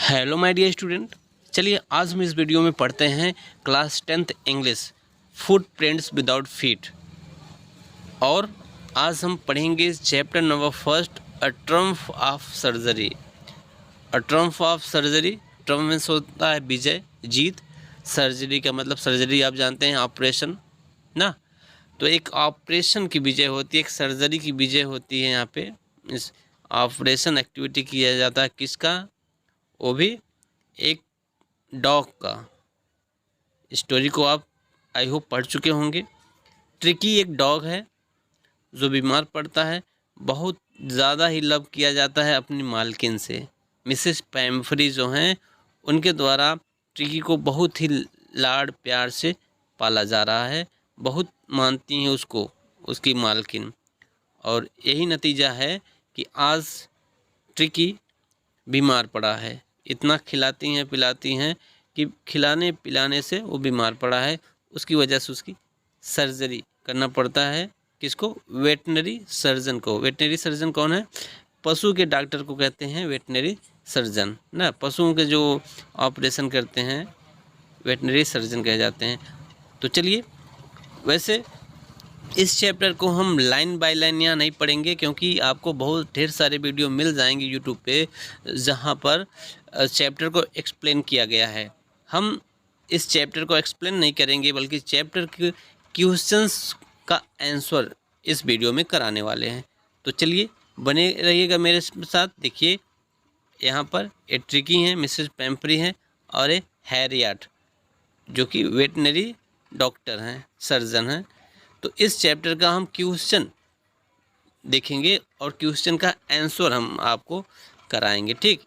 Hello my dear student, चलिए आज हम इस वीडियो में पढ़ते हैं class 10th English footprints without feet. और आज हम पढ़ेंगे chapter number first, a triumph of surgery. A triumph of surgery, triumph में होता है विजय, जीत। सर्जरी का मतलब सर्जरी आप जानते हैं ऑपरेशन ना, तो एक ऑपरेशन की विजय होती है, एक सर्जरी की विजय होती है। यहाँ पे इस ऑपरेशन एक्टिविटी किया जाता है किसका, वो भी एक डॉग का। स्टोरी को आप आई होप पढ़ चुके होंगे। ट्रिकी एक डॉग है जो बीमार पड़ता है, बहुत ज़्यादा ही लव किया जाता है अपनी मालकिन से। मिसेस पैम्फ्री जो हैं उनके द्वारा ट्रिकी को बहुत ही लाड़ प्यार से पाला जा रहा है, बहुत मानती हैं उसको उसकी मालकिन। और यही नतीजा है कि आज ट्रिकी बीमार पड़ा है। इतना खिलाती हैं पिलाती हैं कि खिलाने पिलाने से वो बीमार पड़ा है, उसकी वजह से उसकी सर्जरी करना पड़ता है। किसको? वेटनरी सर्जन को। वेटनरी सर्जन कौन है? पशु के डॉक्टर को कहते हैं वेटनरी सर्जन ना। पशुओं के जो ऑपरेशन करते हैं वेटनरी सर्जन कहे जाते हैं। तो चलिए, वैसे इस चैप्टर को हम लाइन बाय लाइन यहाँ नहीं पढ़ेंगे, क्योंकि आपको बहुत ढेर सारे वीडियो मिल जाएंगे यूट्यूब पे जहाँ पर चैप्टर को एक्सप्लेन किया गया है। हम इस चैप्टर को एक्सप्लेन नहीं करेंगे, बल्कि चैप्टर के क्वेश्चंस का आंसर इस वीडियो में कराने वाले हैं। तो चलिए बने रहिएगा मेरे साथ। देखिए यहाँ पर एक ट्रिकी हैं, मिसेस पैम्फ्री हैं, और एक हैरियट जो कि वेटनरी डॉक्टर हैं, सर्जन हैं। तो इस चैप्टर का हम क्वेश्चन देखेंगे और क्वेश्चन का आंसर हम आपको कराएंगे। ठीक,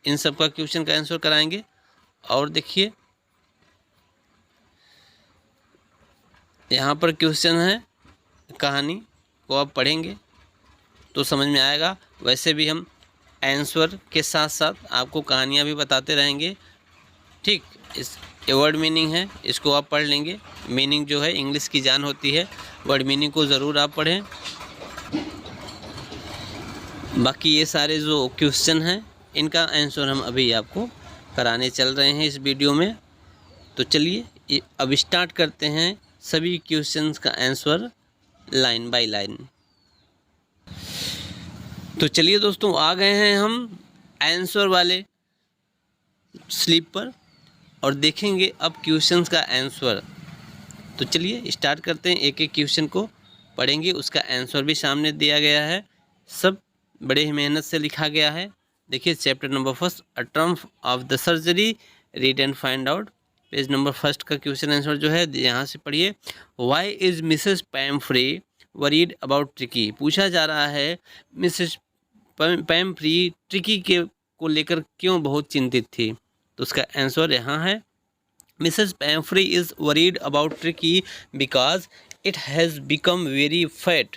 इन सब का क्वेश्चन का आंसर कराएंगे। और देखिए यहाँ पर क्वेश्चन है, कहानी को आप पढ़ेंगे तो समझ में आएगा। वैसे भी हम आंसर के साथ साथ आपको कहानियाँ भी बताते रहेंगे। ठीक, इस वर्ड मीनिंग है, इसको आप पढ़ लेंगे। मीनिंग जो है इंग्लिश की जान होती है, वर्ड मीनिंग को ज़रूर आप पढ़ें। बाकी ये सारे जो क्वेश्चन हैं इनका आंसर हम अभी आपको कराने चल रहे हैं इस वीडियो में। तो चलिए अब स्टार्ट करते हैं सभी क्वेश्चंस का आंसर लाइन बाय लाइन। तो चलिए दोस्तों, आ गए हैं हम आंसर वाले स्लिप पर और देखेंगे अब क्वेश्चंस का आंसर। तो चलिए स्टार्ट करते हैं, एक एक क्वेश्चन को पढ़ेंगे, उसका आंसर भी सामने दिया गया है, सब बड़े ही मेहनत से लिखा गया है। देखिए chapter number first, a triumph of the surgery, read and find out. Page number first का क्वेश्चन आंसर जो है यहाँ से पढ़िए। Why is Mrs Pomfrey worried about tricky? पूछा जा रहा है मिसेस पैम्फ्री ट्रिकी के को लेकर क्यों बहुत चिंतित थी। तो उसका आंसर यहाँ है, Mrs Pomfrey is worried about tricky because it has become very fat.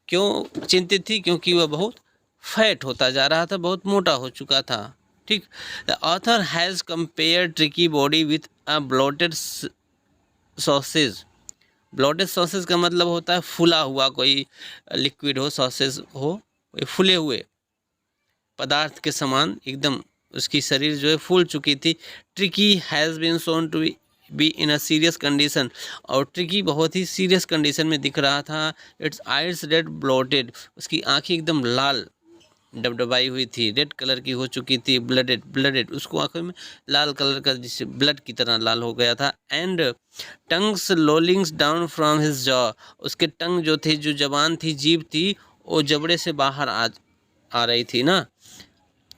क्यों चिंतित थी? क्योंकि वह बहुत फैट होता जा रहा था, बहुत मोटा हो चुका था। ठीक, the author has compare tricky body with a bloated sausage. Bloated sausage का मतलब होता है फूला हुआ कोई लिक्विड हो, सॉसेज हो कोई फूले हुए पदार्थ के समान, एकदम उसकी शरीर जो है फूल चुकी थी। Tricki has been shown to be in a serious condition, और ट्रिकी बहुत ही सीरियस कंडीशन में दिख रहा था। इट्स आइज रेड ब्लोटेड, उसकी आँखें एकदम लाल डबडबाई हुई थी, रेड कलर की हो चुकी थी। ब्लडेड, ब्लडेड उसको आँखों में लाल कलर का जिससे ब्लड की तरह लाल हो गया था। And tongues lollings down from his jaw, उसके टंग जो थी, जो जबान थी, जीभ थी, वो जबड़े से बाहर आ रही थी ना।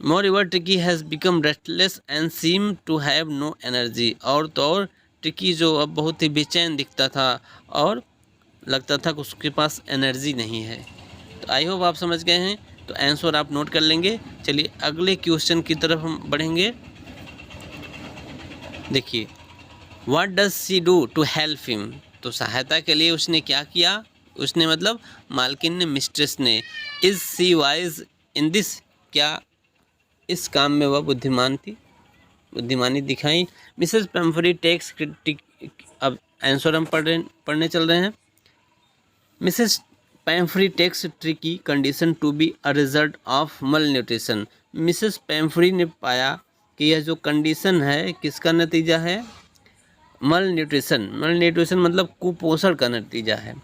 Moreover Tricki has become restless and seem to have no energy, और तो और ट्रिकी जो अब बहुत ही बेचैन दिखता था और लगता था कि उसके पास एनर्जी नहीं है। तो आई होप आप समझ गए हैं, तो आंसर आप नोट कर लेंगे। चलिए अगले क्वेश्चन की तरफ हम बढ़ेंगे। देखिए, what does she do to help him? तो सहायता के लिए उसने क्या किया? उसने मतलब मालकिन ने, मिस्ट्रेस ने। Is she wise in this? क्या इस काम में वह बुद्धिमान थी, बुद्धिमानी दिखाई? मिसेस पैम्फ्री टेक्स क्रिटिक, अब आंसर हम पढ़ने चल रहे हैं। Mrs Pumphrey takes Tricki condition to be a result of malnutrition. Mrs Pumphrey ने पाया कि यह जो कंडीशन है किसका नतीजा है, मल न्यूट्रिशन मतलब कुपोषण का नतीजा है।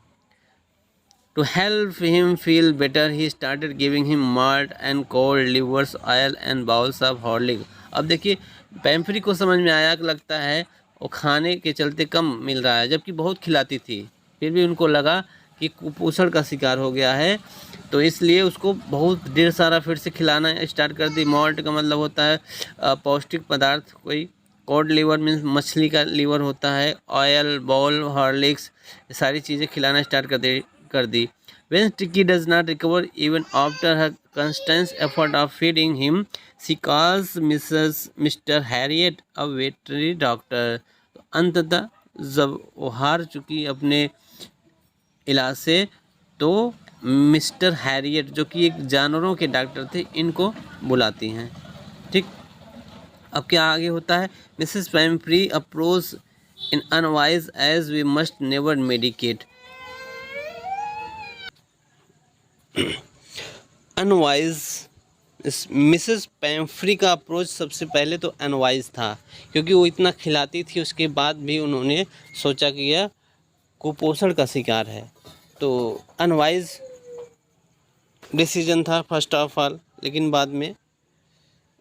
To help him feel better, he started giving him mud and cold livers oil and bowls of Horlicks. अब देखिए पैम्फ्री को समझ में आया कि लगता है वो खाने के चलते कम मिल रहा है, जबकि बहुत खिलाती थी, फिर भी उनको लगा कि कुपोषण का शिकार हो गया है, तो इसलिए उसको बहुत ढेर सारा फिर से खिलाना स्टार्ट कर दी। मॉल्ट का मतलब होता है पौष्टिक पदार्थ कोई, कॉड लीवर मीन्स मछली का लीवर होता है, ऑयल, बॉल, हॉर्लिक्स, सारी चीज़ें खिलाना स्टार्ट कर दी। When Tricky does not recover even after her constant effort of feeding him, she calls Mr. Harriet, a veterinary doctor. अंततः जब वो हार चुकी अपने इलाज से, तो मिस्टर हैरियट जो कि एक जानवरों के डॉक्टर थे, इनको बुलाती हैं। ठीक, अब क्या आगे होता है, Mrs Pumphrey approach in unwise as we must never medicate. Unwise Mrs Pumphrey का अप्रोच सबसे पहले तो अनवाइज था, क्योंकि वो इतना खिलाती थी, उसके बाद भी उन्होंने सोचा कि यह कुपोषण का शिकार है, तो अनवाइज डिसीजन था फर्स्ट ऑफ ऑल, लेकिन बाद में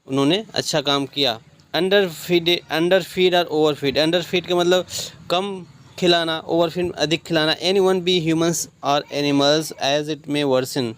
उन्होंने अच्छा काम किया। अंडर फीड और ओवर फीड। अंडर फीड का मतलब कम खिलाना, ओवर फीड अधिक खिलाना। एनी वन बी ह्यूमन्स और animals as it may worsen.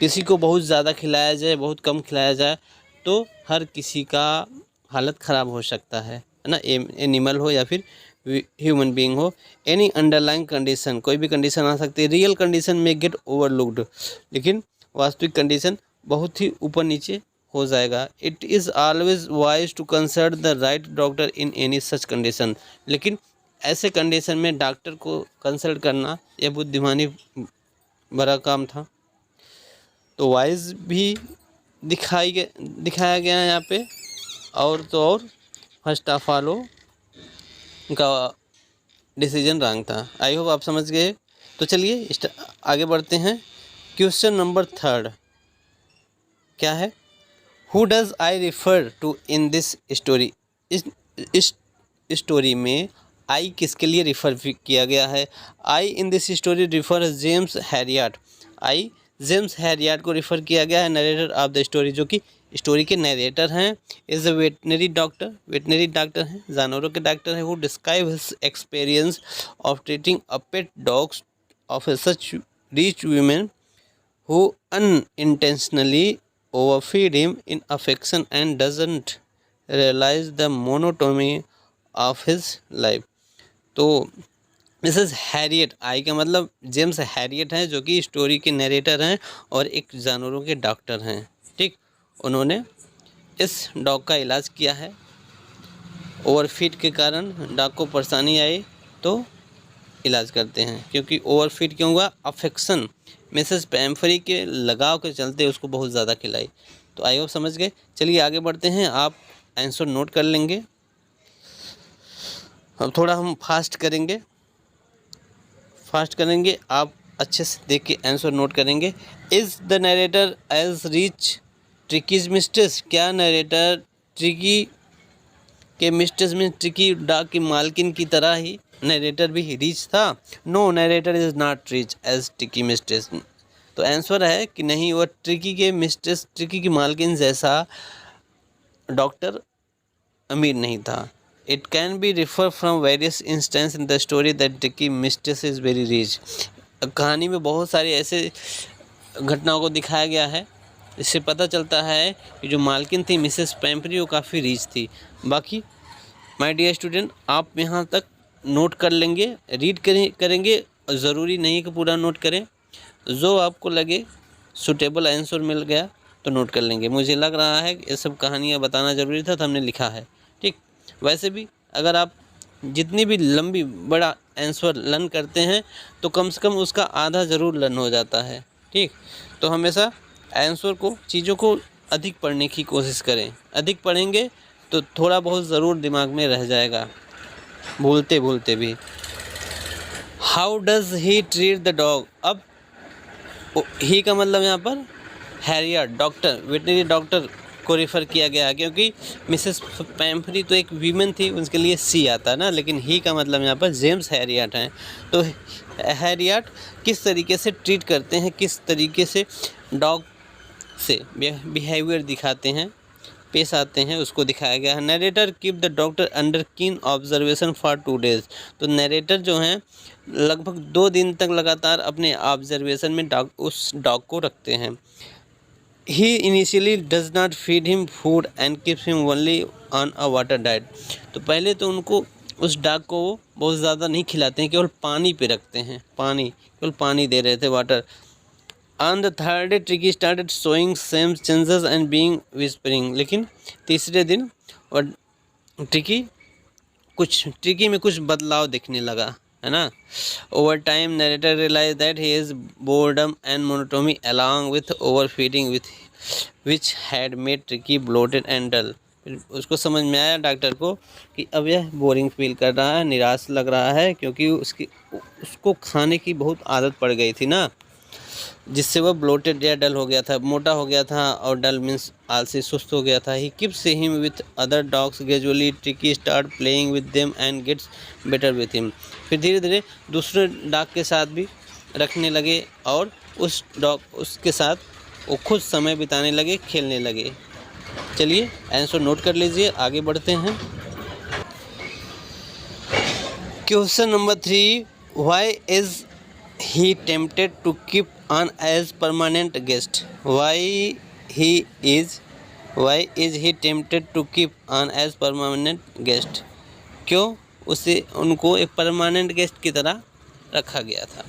किसी को बहुत ज़्यादा खिलाया जाए, बहुत कम खिलाया जाए, तो हर किसी का हालत ख़राब हो सकता है ना, एनिमल हो या फिर ह्यूमन बीइंग हो। एनी अंडरलाइंग कंडीशन, कोई भी कंडीशन आ सकती है। रियल कंडीशन में गेट ओवरलुक्ड, लेकिन वास्तविक कंडीशन बहुत ही ऊपर नीचे हो जाएगा। It is always wise to consult the right doctor in any such condition. लेकिन ऐसे कंडीशन में डॉक्टर को कंसल्ट करना यह बुद्धिमानी भरा काम था। तो वाइज भी दिखाया गया है यहाँ पे, और तो और फर्स्ट ऑफ ऑल उनका डिसीजन रॉन्ग था। आई होप आप समझ गए। तो चलिए आगे बढ़ते हैं। क्वेश्चन नंबर 3 क्या है, who does I refer to in this story. इस स्टोरी में आई किसके लिए रिफ़र किया गया है। I in this story refer James Herriot. I James Herriot को रिफ़र किया गया है, नरेटर ऑफ द स्टोरी, जो कि स्टोरी के नरेटर हैं। इज़ अ वेटनरी डॉक्टर हैं, जानवरों के डॉक्टर हैं। Who describe his experience of treating a pet dogs of such rich women who unintentionally overfeed him in affection and doesn't realize the monotony of his life। तो Mrs Harriet, आई का मतलब James Harriet हैं, जो कि story के narrator हैं और एक जानवरों के डॉक्टर हैं। ठीक, उन्होंने इस डॉग का इलाज किया है। ओवरफीड के कारण डॉग को परेशानी आई तो इलाज करते हैं, क्योंकि ओवरफीड क्यों हुआ, अफेक्शन, मिसेस पैम्फ्री के लगाव के चलते उसको बहुत ज़्यादा खिलाई। तो आई होप समझ गए। चलिए आगे बढ़ते हैं, आप आंसर नोट कर लेंगे। अब थोड़ा हम फास्ट करेंगे, आप अच्छे से देख के आंसर नोट करेंगे। Is the narrator as rich Tricki's mistress. क्या नरेटर ट्रिकी के मिस्ट्रेस में ट्रिकी डॉग की मालकिन की तरह ही नरेटर भी रिच था। No, narrator is not rich as Tricki mistress. तो आंसर है कि नहीं, वह ट्रिकी के मिस्ट्रेस, ट्रिकी की मालकिन जैसा डॉक्टर अमीर नहीं था। It can be refer from various instance in the story that tricky mistress is very rich. कहानी में बहुत सारी ऐसे घटनाओं को दिखाया गया है, इससे पता चलता है कि जो मालकिन थी मिसेस पैम्फ्री वो काफ़ी रिच थी। बाकी माय डियर स्टूडेंट, आप यहाँ तक नोट कर लेंगे, रीड करेंगे, ज़रूरी नहीं कि पूरा नोट करें। जो आपको लगे सूटेबल आंसर मिल गया तो नोट कर लेंगे। मुझे लग रहा है कि ये सब कहानियाँ बताना ज़रूरी था, तो हमने लिखा है। ठीक, वैसे भी अगर आप जितनी भी लंबी बड़ा आंसर लर्न करते हैं तो कम से कम उसका आधा ज़रूर लर्न हो जाता है। ठीक, तो हमेशा आंसर को, चीज़ों को अधिक पढ़ने की कोशिश करें। अधिक पढ़ेंगे तो थोड़ा बहुत ज़रूर दिमाग में रह जाएगा, भूलते भी। How does he treat the dog. अब ही का मतलब यहाँ पर हैरियट, डॉक्टर, वेटनरी डॉक्टर को रेफ़र किया गया, क्योंकि मिसेस पैम्फ्री तो एक वीमेन थी, उसके लिए सी आता है ना, लेकिन ही का मतलब यहाँ पर जेम्स हैरियट हैं। तो हैरियट किस तरीके से ट्रीट करते हैं, किस तरीके से डॉग से बिहेवियर दिखाते हैं, पेश आते हैं, उसको दिखाया गया है। Narrator keep the doctor under कीन ऑब्जर्वेशन फॉर 2 डेज। तो नरेटर जो हैं लगभग 2 दिन तक लगातार अपने ऑब्जर्वेशन में उस डॉग को रखते हैं। ही initially does not feed him food and keeps him only on a water diet. तो पहले तो उनको उस डॉग को बहुत ज़्यादा नहीं खिलाते हैं, केवल पानी पे रखते हैं, केवल पानी दे रहे थे, water. On the third day, Tricky started showing same changes and being whispering. लेकिन तीसरे दिन और ट्रिकी में कुछ बदलाव दिखने लगा, है ना। Over time, narrator realized that his boredom and monotony, along with overfeeding, which had made Tricky bloated and dull. फिर उसको समझ में आया डॉक्टर को कि अब यह बोरिंग फील कर रहा है, निराश लग रहा है, क्योंकि उसको खाने की बहुत आदत पड़ गई थी ना, जिससे वह ब्लोटेड या डल हो गया था, मोटा हो गया था, और डल मीन्स आलसी, सुस्त हो गया था। He keeps him with other dogs gradually Tricki start playing with them and gets better with him. फिर धीरे धीरे दूसरे डॉग के साथ भी रखने लगे और उसके साथ वो खुद समय बिताने लगे, खेलने लगे। चलिए आंसर नोट कर लीजिए, आगे बढ़ते हैं। Question number 3, why is he tempted to keep on as permanent guest? Why is he tempted to keep on as permanent guest? क्यों उनको एक परमानेंट गेस्ट की तरह रखा गया था।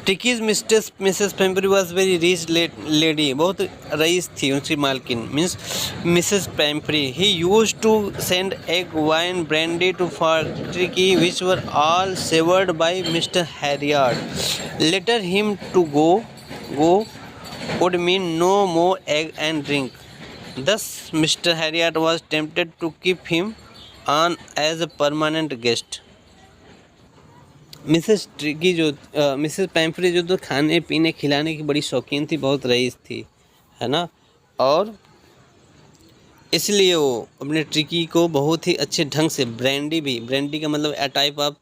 Tricki's Mrs Pumphrey was very rich lady, बहुत रईस थी उनकी मालकिन, means Mrs Pumphrey. He use to send egg wine brandy to for Tricki which were all savoured by Mr Herriot. Later him to go would mean no more egg and drink. Thus Mr. Harriot was tempted to keep him on as a permanent guest. Mrs Pomfrey जो तो खाने पीने खिलाने की बड़ी शौकीन थी, बहुत रईस थी, है ना, और इसलिए वो अपने ट्रिकी को बहुत ही अच्छे ढंग से ब्रांडी का मतलब ए टाइप ऑफ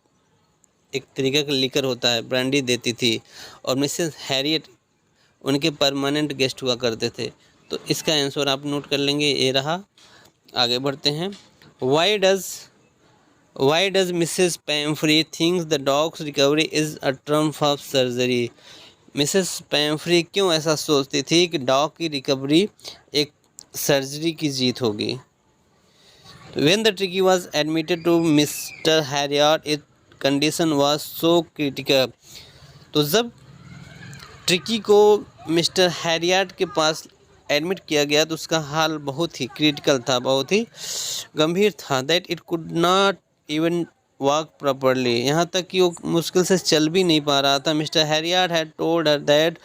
एक तरीके का लिकर होता है, ब्रांडी देती थी, और मिसेस हैरियट उनके परमानेंट गेस्ट हुआ करते थे। तो इसका आंसर आप नोट कर लेंगे, ये रहा। आगे बढ़ते हैं। Why does Mrs. Pamphry thinks the dog's recovery is a trump of surgery? Mrs Pomfrey क्यों ऐसा सोचती थी कि डॉग की रिकवरी एक सर्जरी की जीत होगी? When the Tricky was admitted to Mr. Harriot, its condition was so critical. तो जब ट्रिकी को मिस्टर हैरियट के पास एडमिट किया गया तो उसका हाल बहुत ही क्रिटिकल था, बहुत ही गंभीर था। That it could not even walk properly, यहाँ तक कि वो मुश्किल से चल भी नहीं पा रहा था। Mr Herriot had told her that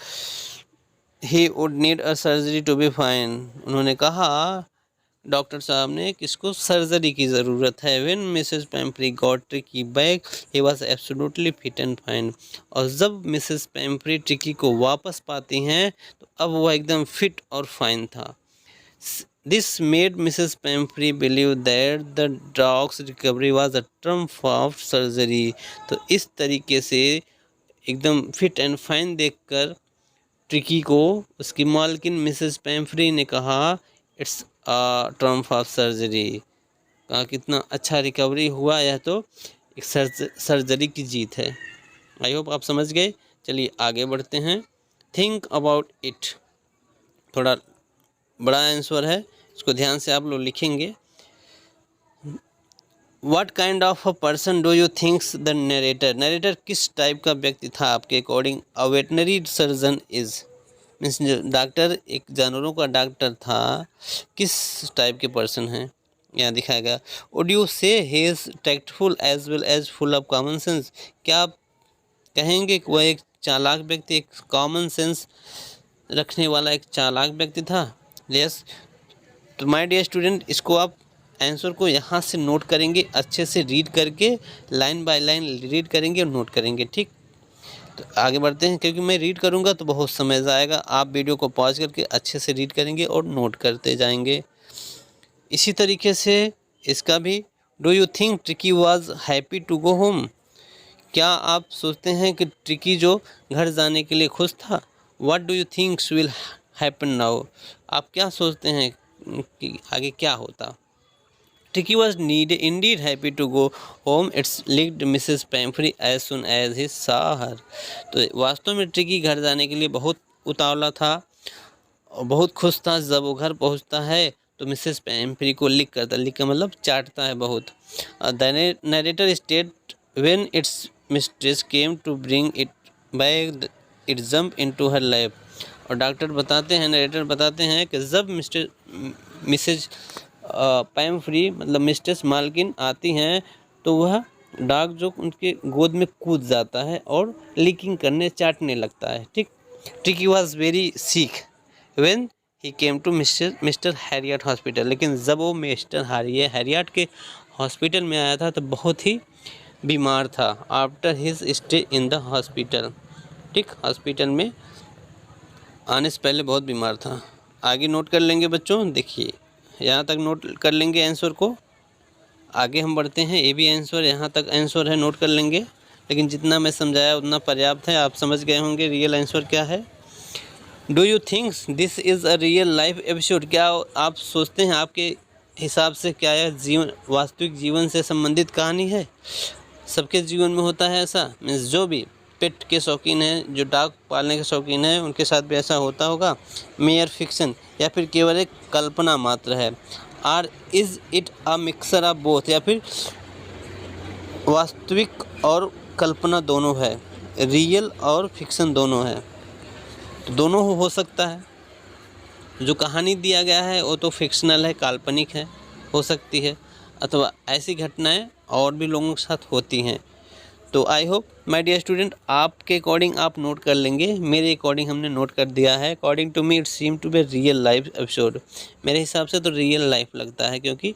he would need a surgery to be fine. उन्होंने कहा डॉक्टर साहब ने कि इसको सर्जरी की ज़रूरत है। When Mrs Pomfrey got tricky back he was absolutely fit and fine. और जब मिसेस पैम्फ्री ट्रिकी को वापस पाती हैं तो अब वह एकदम फिट और फाइन था। This made Mrs Pomfrey believe that the dogs recovery was a Trump of surgery. तो इस तरीके से एकदम फिट एंड फाइन देखकर ट्रिकी को उसकी मालकिन मिसेस पैम्फ्री ने कहा इट्स ट्रम्प ऑफ सर्जरी। कहा कितना अच्छा रिकवरी हुआ, यह तो एक सर्जरी की जीत है। आई होप आप समझ गए। चलिए आगे बढ़ते हैं। थिंक अबाउट इट, थोड़ा बड़ा आंसर है, इसको ध्यान से आप लोग लिखेंगे। What kind of a person do you thinks the narrator किस टाइप का व्यक्ति था आपके according? A veterinary surgeon is, means doctor एक जानवरों का डॉक्टर था, किस टाइप के पर्सन हैं यहाँ दिखाया गया। Would you say he is tactful as well as full of common sense? क्या आप कहेंगे कि वह एक चालाक व्यक्ति, एक कॉमन सेंस रखने वाला एक चालाक व्यक्ति था? यस। तो माय डियर स्टूडेंट, इसको आप आंसर को यहाँ से नोट करेंगे, अच्छे से रीड करके लाइन बाय लाइन रीड करेंगे और नोट करेंगे, ठीक। तो आगे बढ़ते हैं, क्योंकि मैं रीड करूँगा तो बहुत समय जाएगा, आप वीडियो को पॉज करके अच्छे से रीड करेंगे और नोट करते जाएंगे। इसी तरीके से इसका भी, do you think Tricki was happy to go home? क्या आप सोचते हैं कि ट्रिकी जो घर जाने के लिए खुश था? What do you thinks will happen now? आप क्या सोचते हैं कि आगे क्या होता? Tricky was indeed happy to go home. It's licked Mrs. Pamphry as soon as he saw her. तो वास्तव में ट्रिकी घर जाने के लिए बहुत उतावला था और बहुत खुश था। जब वो घर पहुंचता है तो मिसेस पैम्फ्री को लिख करता, लिख का मतलब चाटता है बहुत। The narrator state when its mistress came to bring it back it jump into her lap. और डॉक्टर बताते हैं, नरेटर बताते हैं कि जब मिसेज पैम्फ्री मतलब मिस्ट्रेस मालकिन आती हैं तो वह डॉग जो उनके गोद में कूद जाता है और लीकिंग करने, चाटने लगता है। ठीक। Tricki was very sick when he came to Mr Herriot hospital. लेकिन जब वो मिस्टर हैरियट के हॉस्पिटल में आया था तो बहुत ही बीमार था। After his stay in the hospital. ठीक, हॉस्पिटल में आने से पहले बहुत बीमार था। आगे नोट कर लेंगे बच्चों, देखिए यहाँ तक नोट कर लेंगे आंसर को। आगे हम बढ़ते हैं, ये भी आंसर, यहाँ तक आंसर है, नोट कर लेंगे। लेकिन जितना मैं समझाया उतना पर्याप्त है, आप समझ गए होंगे रियल आंसर क्या है। Do you thinks this is a real life episode? क्या आप सोचते हैं, आपके हिसाब से क्या यह जीवन, वास्तविक जीवन से संबंधित कहानी है? सबके जीवन में होता है ऐसा, मीन्स जो भी पेट के शौकीन हैं, जो डॉग पालने के शौकीन हैं, उनके साथ भी ऐसा होता होगा। मेयर फिक्शन, या फिर केवल एक कल्पना मात्र है? Or is it a mixer of both, या फिर वास्तविक और कल्पना दोनों है, रियल और फिक्शन दोनों है? तो दोनों हो सकता है। जो कहानी दिया गया है वो तो फिक्शनल है, काल्पनिक है, हो सकती है, अथवा ऐसी घटनाएं और भी लोगों के साथ होती हैं। तो I hope my dear student, आपके अकॉर्डिंग आप नोट कर लेंगे, मेरे अकॉर्डिंग हमने नोट कर दिया है। According to me it seem to be real life episode. मेरे हिसाब से तो रियल लाइफ लगता है, क्योंकि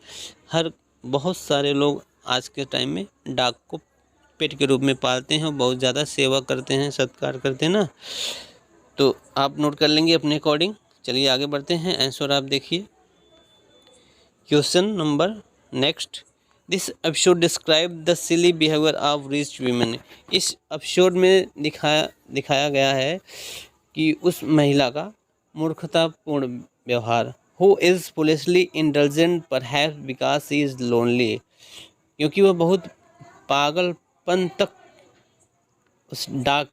बहुत सारे लोग आज के टाइम में डॉग को पेट के रूप में पालते हैं और बहुत ज़्यादा सेवा करते हैं, सत्कार करते हैं ना। तो आप नोट कर लेंगे अपने अकॉर्डिंग। चलिए आगे बढ़ते हैं, आंसर आप देखिए। Question number next, this episode describe the silly behaviour of rich women. इस एपिसोड में दिखाया गया है कि उस महिला का मूर्खतापूर्ण व्यवहार। Who is foolishly indulgent perhaps because she is lonely, क्योंकि वह बहुत पागलपन तक उस डॉग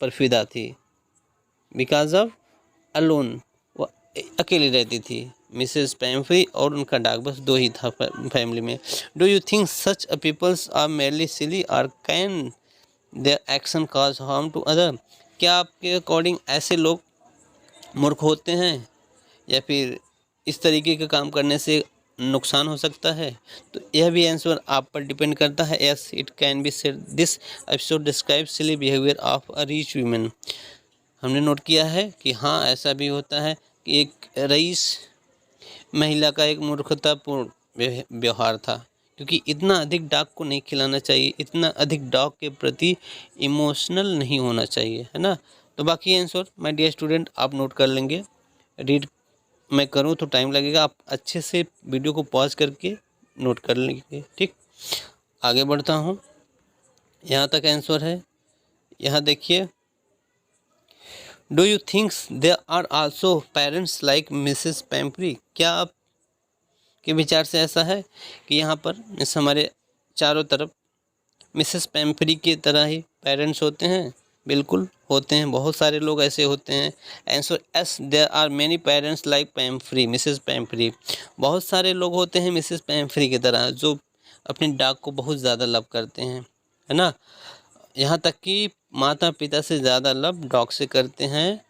पर फिदा थी। बिकॉज ऑफ अलोन, वो अकेली रहती थी, मिसेस पैम्फ्री और उनका डॉग, बस दो ही था फैमिली में। Do you think such a peoples are merely silly or can their action cause harm to other? क्या आपके अकॉर्डिंग ऐसे लोग मूर्ख होते हैं या फिर इस तरीके के काम करने से नुकसान हो सकता है? तो यह भी आंसर आप पर डिपेंड करता है। Yes, it can be said this episode describe silly behaviour of a rich women. हमने नोट किया है कि हाँ, ऐसा भी होता है कि एक रईस महिला का एक मूर्खतापूर्ण व्यवहार था, क्योंकि इतना अधिक डॉग को नहीं खिलाना चाहिए, इतना अधिक डॉग के प्रति इमोशनल नहीं होना चाहिए, है ना। तो बाकी आंसर माय डियर स्टूडेंट आप नोट कर लेंगे। रीड मैं करूँ तो टाइम लगेगा, आप अच्छे से वीडियो को पॉज करके नोट कर लेंगे। ठीक, आगे बढ़ता हूँ, यहाँ तक आंसर है। यहाँ देखिए, do you thinks there are also parents like Mrs Pumphrey? क्या आप के विचार से ऐसा है कि यहाँ पर हमारे चारों तरफ मिसेस पैम्फ्री की तरह ही पेरेंट्स होते हैं? बिल्कुल होते हैं, बहुत सारे लोग ऐसे होते हैं। Answer yes, there are many parents like Pumphrey, Mrs Pumphrey. बहुत सारे लोग होते हैं मिसेस पैम्फ्री की तरह, जो अपने डॉग को बहुत ज़्यादा लव करते हैं, है ना। यहाँ तक कि माता पिता से ज़्यादा लव डॉग से करते हैं,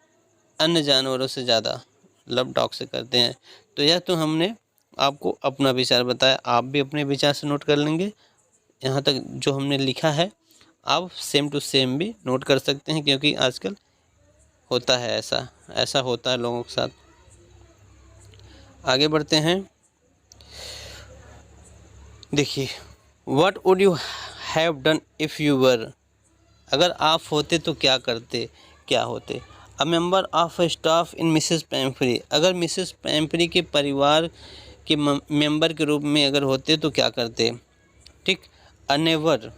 अन्य जानवरों से ज़्यादा लव डॉग से करते हैं। तो यह तो हमने आपको अपना विचार बताया, आप भी अपने विचार से नोट कर लेंगे। यहाँ तक जो हमने लिखा है आप सेम टू सेम भी नोट कर सकते हैं, क्योंकि आजकल होता है ऐसा होता है लोगों के साथ। आगे बढ़ते हैं, देखिए, what would you have done if you were? अगर आप होते तो क्या करते, क्या होते। A member of staff in Mrs Pomfrey, अगर मिसेस पैम्फ्री के परिवार के मेंबर के रूप में अगर होते तो क्या करते, ठीक। अ नेबर,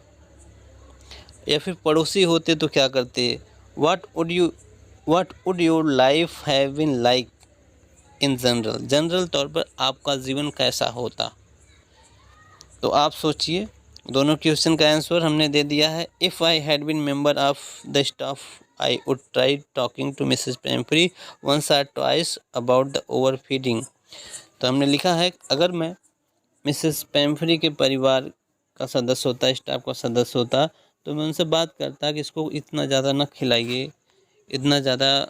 या फिर पड़ोसी होते तो क्या करते। What would your life have been like in general, general तौर पर आपका जीवन कैसा होता। तो आप सोचिए, दोनों क्वेश्चन का आंसर हमने दे दिया है। If I had been member of the staff I would try talking to Mrs Pomfrey once or twice about the over feeding. तो हमने लिखा है अगर मैं मिसेस पैम्फ्री के परिवार का सदस्य होता, स्टाफ का सदस्य होता, तो मैं उनसे बात करता कि इसको इतना ज़्यादा न खिलाइए, इतना ज़्यादा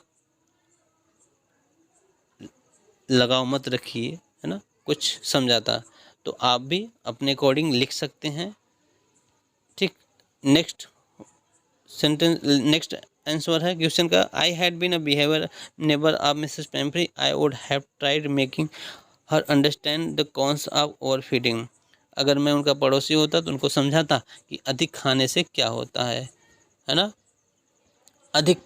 लगाव मत रखिए, है ना, कुछ समझाता। तो आप भी अपने अकॉर्डिंग लिख सकते हैं, ठीक। नेक्स्ट सेंटेंस, नेक्स्ट आंसर है क्वेश्चन का, I had been a behaviour neighbour of Mrs Pumphrey I would have tried making her understand the cons of over feeding. अगर मैं उनका पड़ोसी होता तो उनको समझाता कि अधिक खाने से क्या होता है ना, अधिक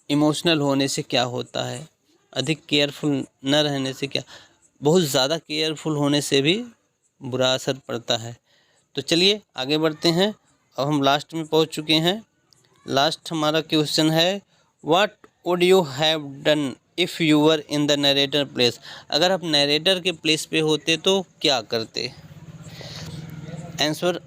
इमोशनल होने से क्या होता है, अधिक केयरफुल न रहने से क्या, बहुत ज़्यादा केयरफुल होने से भी बुरा असर पड़ता है। तो चलिए आगे बढ़ते हैं, अब हम लास्ट में पहुंच चुके हैं। लास्ट हमारा क्वेश्चन है, what would you have done if you were in the narrator place, अगर आप नरेटर के प्लेस पे होते तो क्या करते। Answer,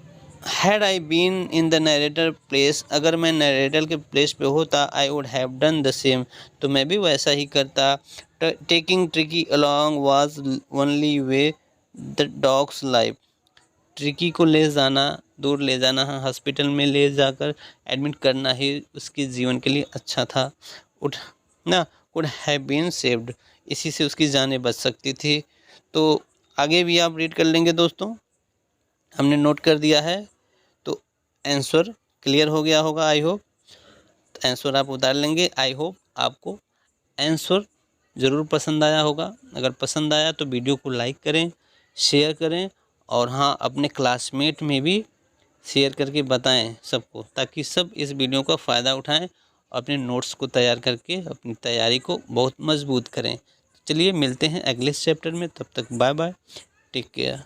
had I been in the narrator place, अगर मैं नरेटर के प्लेस पे होता I would have done the same, तो मैं भी वैसा ही करता। Taking Tricki along was only way the dog's life, Tricki को ले जाना, दूर ले जाना, हॉस्पिटल में ले जाकर एडमिट करना ही उसके जीवन के लिए अच्छा था। उठ ना कुड हैव बीन सेव्ड, इसी से उसकी जानें बच सकती थी। तो आगे भी आप रीड कर लेंगे दोस्तों, हमने नोट कर दिया है। तो आंसर क्लियर हो गया होगा आई होप, आंसर आप उतार लेंगे। आई होप आपको आंसर ज़रूर पसंद आया होगा। अगर पसंद आया तो वीडियो को लाइक करें, शेयर करें, और हाँ अपने क्लासमेट में भी शेयर करके बताएं सबको, ताकि सब इस वीडियो का फ़ायदा उठाएं और अपने नोट्स को तैयार करके अपनी तैयारी को बहुत मजबूत करें। चलिए मिलते हैं अगले चैप्टर में, तब तक बाय बाय, टेक केयर।